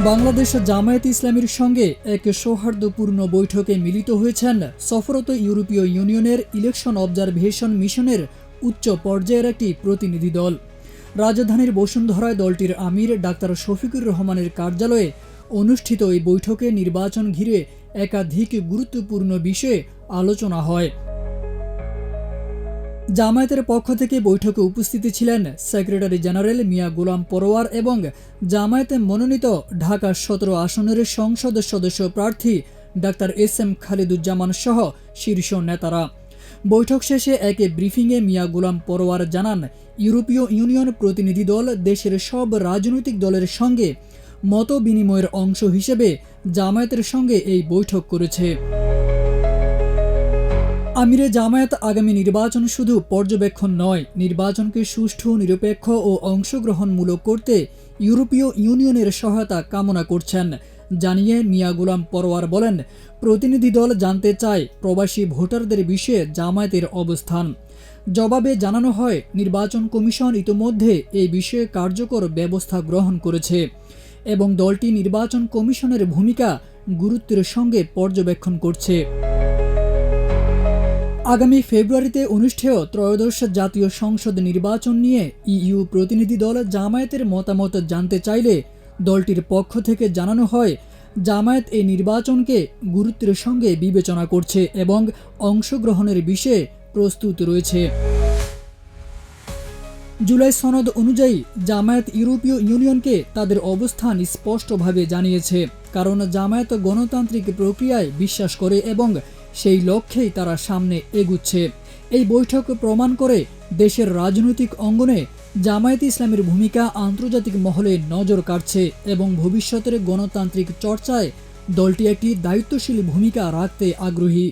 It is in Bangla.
বাংলাদেশ জামায়াতে ইসলামীর সঙ্গে এক সৌহার্দ্যপূর্ণ বৈঠকে মিলিত হয়েছেন সফররত ইউরোপীয় ইউনিয়নের ইলেকশন অবজারভেশন মিশনের উচ্চ পর্যায়ের একটি প্রতিনিধি দল। রাজধানীর বসুন্ধরায় দলটির আমির ডাক্তার শফিকুর রহমানের কার্যালয়ে অনুষ্ঠিত এই বৈঠকে নির্বাচন ঘিরে একাধিক গুরুত্বপূর্ণ বিষয়ে আলোচনা হয়। জামায়াতের পক্ষ থেকে বৈঠকে উপস্থিত ছিলেন সেক্রেটারি জেনারেল মিয়া গোলাম পরোয়ার এবং জামায়াতে মনোনীত ঢাকা ১৭ আসনের সংসদ সদস্য প্রার্থী ডাক্তার এস.এম. খালিদুজ্জামান সহ শীর্ষ নেতারা। বৈঠক শেষে এক ব্রিফিংয়ে মিয়া গোলাম পরোয়ার জানান, ইউরোপীয় ইউনিয়ন প্রতিনিধি দল দেশের সব রাজনৈতিক দলের সঙ্গে মত বিনিময়ের অংশ হিসেবে জামায়াতের সঙ্গে এই বৈঠক করেছে। আমিরে জামায়াত আগামী নির্বাচন শুধু পর্যবেক্ষণ নয়, নির্বাচনকে সুষ্ঠু, নিরপেক্ষ ও অংশগ্রহণমূলক করতে ইউরোপীয় ইউনিয়নের সহায়তা কামনা করছেন জানিয়ে মিয়া গোলাম পরোয়ার বলেন, প্রতিনিধি দল জানতে চায় প্রবাসী ভোটারদের বিষয়ে জামায়াতের অবস্থান। জবাবে জানানো হয়, নির্বাচন কমিশন ইতোমধ্যে এই বিষয়ে কার্যকর ব্যবস্থা গ্রহণ করেছে এবং দলটি নির্বাচন কমিশনের ভূমিকা গুরুত্বের সঙ্গে পর্যবেক্ষণ করছে। আগামী ফেব্রুয়ারিতে অনুষ্ঠেয় ত্রয়োদশ জাতীয় সংসদ নির্বাচন নিয়ে ইইউ প্রতিনিধি দল জামায়াতের মতামত জানতে চাইলে দলটির পক্ষ থেকে জানানো হয়, জামায়াত এই নির্বাচনকে গুরুত্বের সঙ্গে বিবেচনা করছে এবং অংশগ্রহণের বিষয়ে প্রস্তুত রয়েছে। জুলাই সনদ অনুযায়ী জামায়াত ইউরোপীয় ইউনিয়নকে তাদের অবস্থান স্পষ্টভাবে জানিয়েছে, কারণ জামায়াত গণতান্ত্রিক প্রক্রিয়ায় বিশ্বাস করে এবং সেই লক্ষ্যেই তারা সামনে এগুচ্ছে। এই বৈঠক প্রমাণ করে দেশের রাজনৈতিক অঙ্গনে জামায়াতে ইসলামের ভূমিকা আন্তর্জাতিক মহলে নজর কাড়ছে এবং ভবিষ্যতের গণতান্ত্রিক চর্চায় দলটি একটি দায়িত্বশীল ভূমিকা রাখতে আগ্রহী।